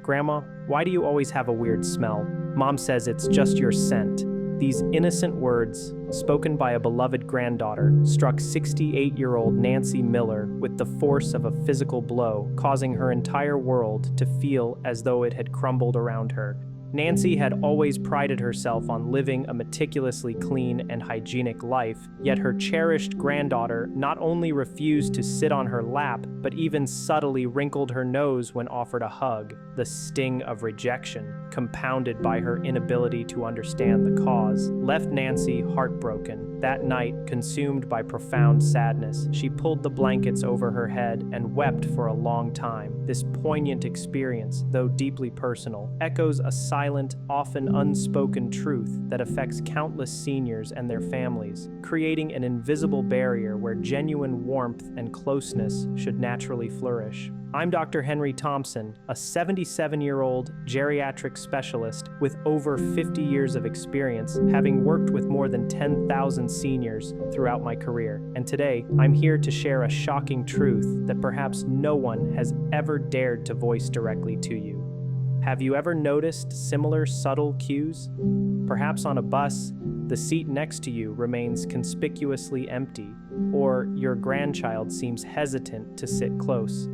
"Grandma, why do you always have a weird smell?" Mom says it's just your scent. These innocent words, spoken by a beloved granddaughter, struck 68-year-old Nancy Miller with the force of a physical blow, causing her entire world to feel as though it had crumbled around her. Nancy had always prided herself on living a meticulously clean and hygienic life, yet her cherished granddaughter not only refused to sit on her lap, but even subtly wrinkled her nose when offered a hug. The sting of rejection, compounded by her inability to understand the cause, left Nancy heartbroken. That night, consumed by profound sadness, she pulled the blankets over her head and wept for a long time. This poignant experience, though deeply personal, echoes a silent, often unspoken truth that affects countless seniors and their families, creating an invisible barrier where genuine warmth and closeness should naturally flourish. I'm Dr. Henry Thompson, a 77-year-old geriatric specialist with over 50 years of experience, having worked with more than 10,000 seniors throughout my career. And today, I'm here to share a shocking truth that perhaps no one has ever dared to voice directly to you. Have you ever noticed similar subtle cues? Perhaps on a bus, the seat next to you remains conspicuously empty, or your grandchild seems hesitant to sit close.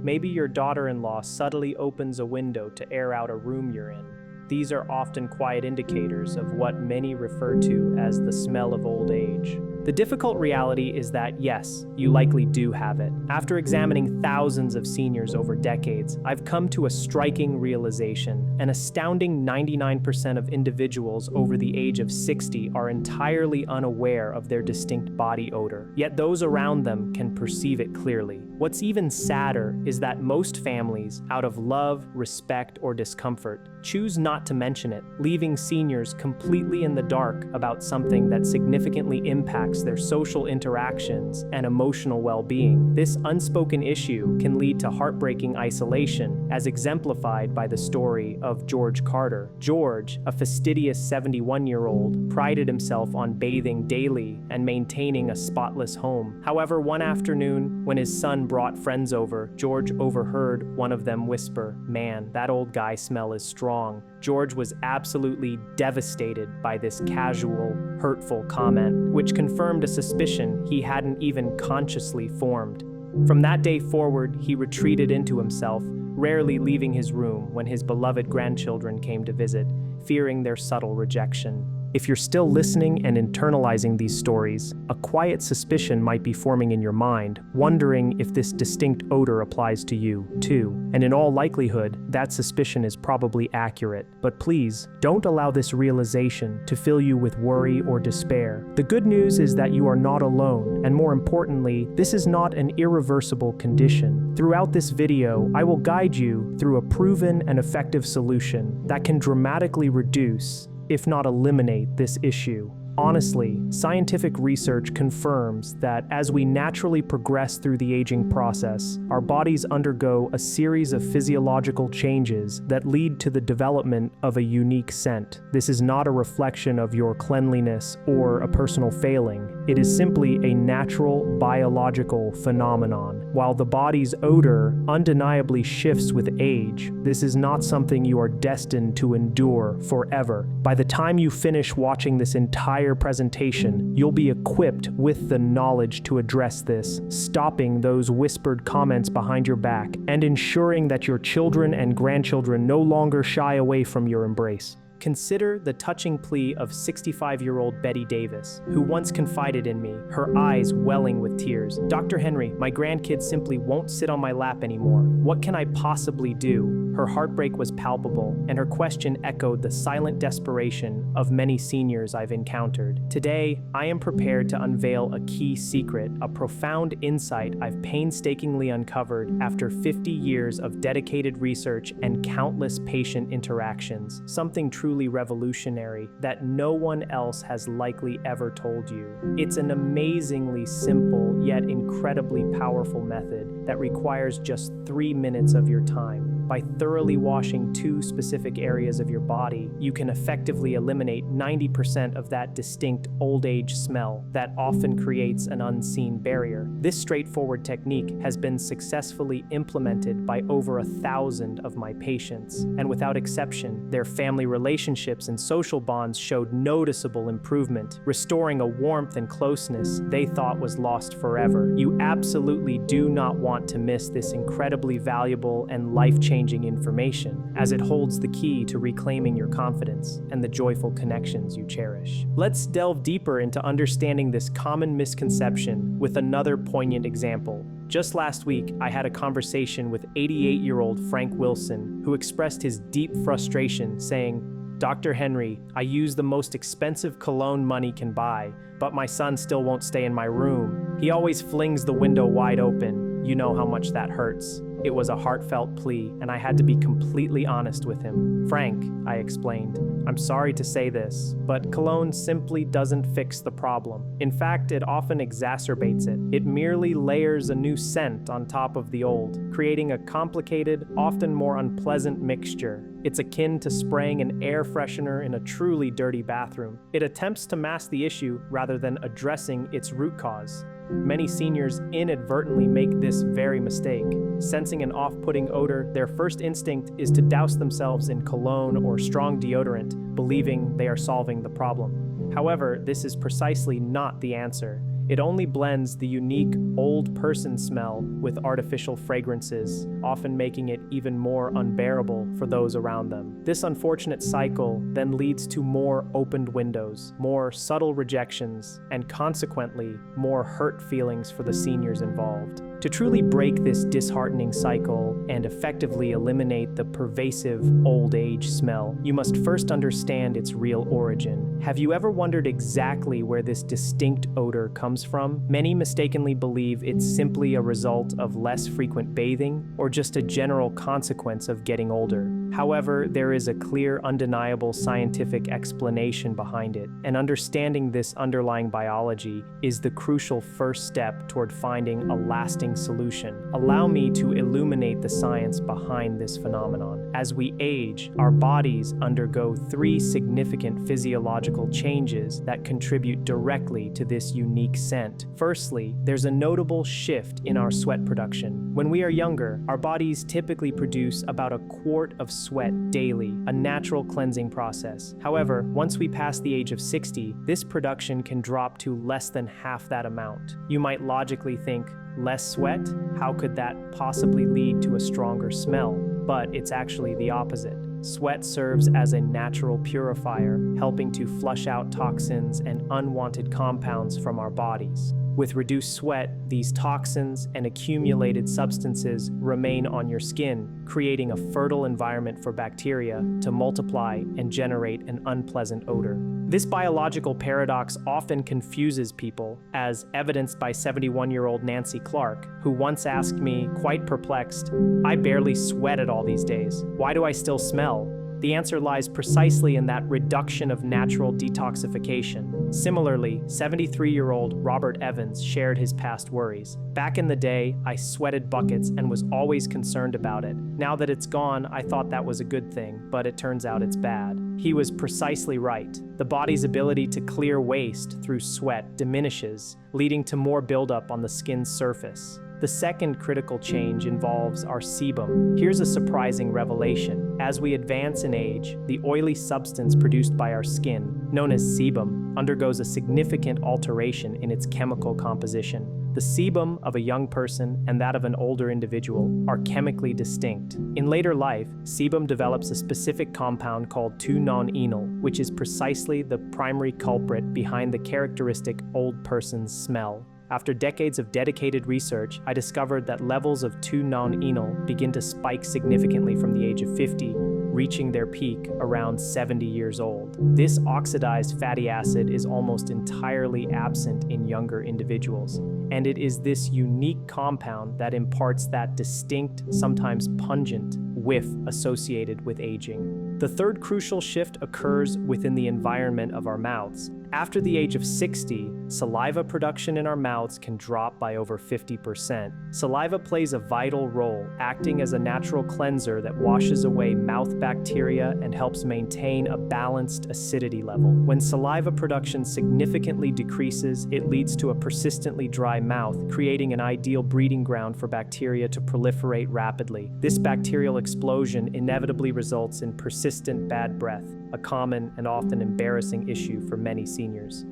Maybe your daughter-in-law subtly opens a window to air out a room you're in. These are often quiet indicators of what many refer to as the smell of old age. The difficult reality is that, yes, you likely do have it. After examining thousands of seniors over decades, I've come to a striking realization. An astounding 99% of individuals over the age of 60 are entirely unaware of their distinct body odor, yet those around them can perceive it clearly. What's even sadder is that most families, out of love, respect, or discomfort, choose not to mention it, leaving seniors completely in the dark about something that significantly impacts their social interactions and emotional well-being. This unspoken issue can lead to heartbreaking isolation, as exemplified by the story of George Carter. George, a fastidious 71-year-old, prided himself on bathing daily and maintaining a spotless home. However, one afternoon, when his son brought friends over, George overheard one of them whisper, "Man, that old guy smell is strong." George was absolutely devastated by this casual, hurtful comment, which confirmed a suspicion he hadn't even consciously formed. From that day forward, he retreated into himself, rarely leaving his room when his beloved grandchildren came to visit, fearing their subtle rejection. If you're still listening and internalizing these stories, a quiet suspicion might be forming in your mind, wondering if this distinct odor applies to you, too. And in all likelihood, that suspicion is probably accurate. But please, don't allow this realization to fill you with worry or despair. The good news is that you are not alone, and more importantly, this is not an irreversible condition. Throughout this video, I will guide you through a proven and effective solution that can dramatically reduce, if not eliminate, this issue. Honestly, scientific research confirms that as we naturally progress through the aging process, our bodies undergo a series of physiological changes that lead to the development of a unique scent. This is not a reflection of your cleanliness or a personal failing. It is simply a natural biological phenomenon. While the body's odor undeniably shifts with age, this is not something you are destined to endure forever. By the time you finish watching this entire presentation, you'll be equipped with the knowledge to address this, stopping those whispered comments behind your back and ensuring that your children and grandchildren no longer shy away from your embrace. Consider the touching plea of 65-year-old Betty Davis, who once confided in me, her eyes welling with tears. "Dr. Henry, my grandkids simply won't sit on my lap anymore. What can I possibly do?" Her heartbreak was palpable, and her question echoed the silent desperation of many seniors I've encountered. Today, I am prepared to unveil a key secret, a profound insight I've painstakingly uncovered after 50 years of dedicated research and countless patient interactions. Something truly revolutionary that no one else has likely ever told you. It's an amazingly simple yet incredibly powerful method that requires just 3 minutes of your time. By thoroughly washing two specific areas of your body, you can effectively eliminate 90% of that distinct old age smell that often creates an unseen barrier. This straightforward technique has been successfully implemented by over 1,000 of my patients, and without exception, their family relationships and social bonds showed noticeable improvement, restoring a warmth and closeness they thought was lost forever. You absolutely do not want to miss this incredibly valuable and life-changing information, as it holds the key to reclaiming your confidence and the joyful connections you cherish. Let's delve deeper into understanding this common misconception with another poignant example. Just last week, I had a conversation with 88-year-old Frank Wilson, who expressed his deep frustration, saying, "Dr. Henry, I use the most expensive cologne money can buy, but my son still won't stay in my room. He always flings the window wide open. You know how much that hurts." It was a heartfelt plea, and I had to be completely honest with him. "Frank," I explained, "I'm sorry to say this, but cologne simply doesn't fix the problem. In fact, it often exacerbates it. It merely layers a new scent on top of the old, creating a complicated, often more unpleasant mixture. It's akin to spraying an air freshener in a truly dirty bathroom. It attempts to mask the issue rather than addressing its root cause." Many seniors inadvertently make this very mistake. Sensing an off-putting odor, their first instinct is to douse themselves in cologne or strong deodorant, believing they are solving the problem. However, this is precisely not the answer. It only blends the unique old person smell with artificial fragrances, often making it even more unbearable for those around them. This unfortunate cycle then leads to more opened windows, more subtle rejections, and consequently, more hurt feelings for the seniors involved. To truly break this disheartening cycle and effectively eliminate the pervasive old age smell, you must first understand its real origin. Have you ever wondered exactly where this distinct odor comes from? Many mistakenly believe it's simply a result of less frequent bathing or just a general consequence of getting older. However, there is a clear, undeniable scientific explanation behind it, and understanding this underlying biology is the crucial first step toward finding a lasting solution. Allow me to illuminate the science behind this phenomenon. As we age, our bodies undergo three significant physiological changes that contribute directly to this unique scent. Firstly, there's a notable shift in our sweat production. When we are younger, our bodies typically produce about a quart of sweat daily, a natural cleansing process. However, once we pass the age of 60, this production can drop to less than half that amount. You might logically think, less sweat? How could that possibly lead to a stronger smell? But it's actually the opposite. Sweat serves as a natural purifier, helping to flush out toxins and unwanted compounds from our bodies. With reduced sweat, these toxins and accumulated substances remain on your skin, creating a fertile environment for bacteria to multiply and generate an unpleasant odor. This biological paradox often confuses people, as evidenced by 71-year-old Nancy Clark, who once asked me, quite perplexed, "I barely sweat at all these days. Why do I still smell?" The answer lies precisely in that reduction of natural detoxification. Similarly, 73-year-old Robert Evans shared his past worries. "Back in the day, I sweated buckets and was always concerned about it. Now that it's gone, I thought that was a good thing, but it turns out it's bad." He was precisely right. The body's ability to clear waste through sweat diminishes, leading to more buildup on the skin's surface. The second critical change involves our sebum. Here's a surprising revelation. As we advance in age, the oily substance produced by our skin, known as sebum, undergoes a significant alteration in its chemical composition. The sebum of a young person and that of an older individual are chemically distinct. In later life, sebum develops a specific compound called 2-non-enol, which is precisely the primary culprit behind the characteristic old person's smell. After decades of dedicated research, I discovered that levels of 2-non-enol begin to spike significantly from the age of 50, reaching their peak around 70 years old. This oxidized fatty acid is almost entirely absent in younger individuals, and it is this unique compound that imparts that distinct, sometimes pungent, whiff associated with aging. The third crucial shift occurs within the environment of our mouths. After the age of 60, saliva production in our mouths can drop by over 50%. Saliva plays a vital role, acting as a natural cleanser that washes away mouth bacteria and helps maintain a balanced acidity level. When saliva production significantly decreases, it leads to a persistently dry mouth, creating an ideal breeding ground for bacteria to proliferate rapidly. This bacterial explosion inevitably results in persistent bad breath, a common and often embarrassing issue for many seniors.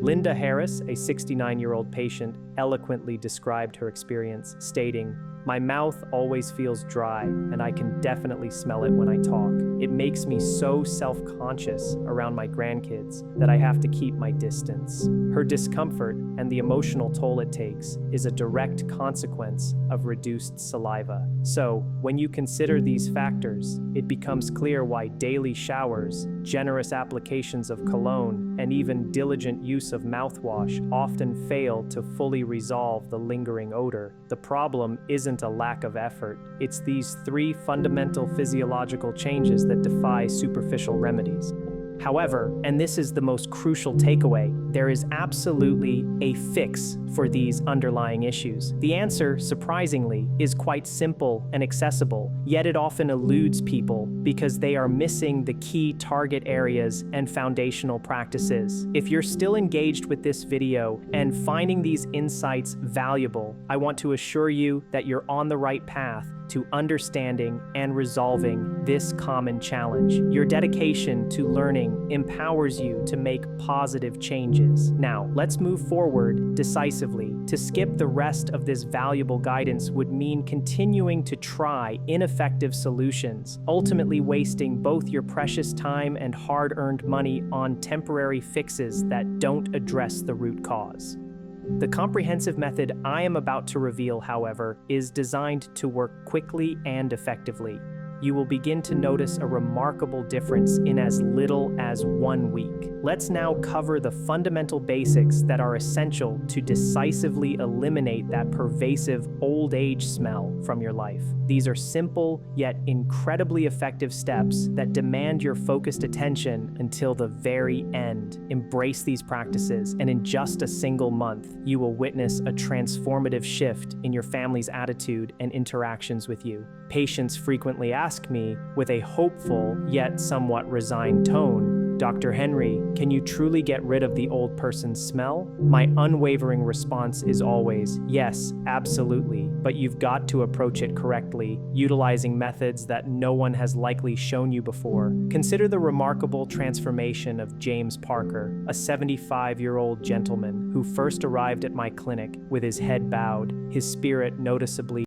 Linda Harris, a 69-year-old patient, eloquently described her experience, stating, "My mouth always feels dry, and I can definitely smell it when I talk. It makes me so self-conscious around my grandkids that I have to keep my distance." Her discomfort and the emotional toll it takes is a direct consequence of reduced saliva. So, when you consider these factors, it becomes clear why daily showers, generous applications of cologne, and even diligent use of mouthwash often fail to fully resolve the lingering odor. The problem isn't a lack of effort. It's these three fundamental physiological changes that defy superficial remedies. However, and this is the most crucial takeaway, there is absolutely a fix for these underlying issues. The answer, surprisingly, is quite simple and accessible, yet it often eludes people because they are missing the key target areas and foundational practices. If you're still engaged with this video and finding these insights valuable, I want to assure you that you're on the right path to understanding and resolving this common challenge. Your dedication to learning empowers you to make positive changes. Now, let's move forward decisively. To skip the rest of this valuable guidance would mean continuing to try ineffective solutions, ultimately wasting both your precious time and hard-earned money on temporary fixes that don't address the root cause. The comprehensive method I am about to reveal, however, is designed to work quickly and effectively. You will begin to notice a remarkable difference in as little as 1 week. Let's now cover the fundamental basics that are essential to decisively eliminate that pervasive old age smell from your life. These are simple yet incredibly effective steps that demand your focused attention until the very end. Embrace these practices, and in just a single month, you will witness a transformative shift in your family's attitude and interactions with you. Patients frequently ask me, with a hopeful yet somewhat resigned tone, "Dr. Henry, can you truly get rid of the old person's smell?" My unwavering response is always, "Yes, absolutely, but you've got to approach it correctly, utilizing methods that no one has likely shown you before." Consider the remarkable transformation of James Parker, a 75-year-old gentleman who first arrived at my clinic with his head bowed, his spirit noticeably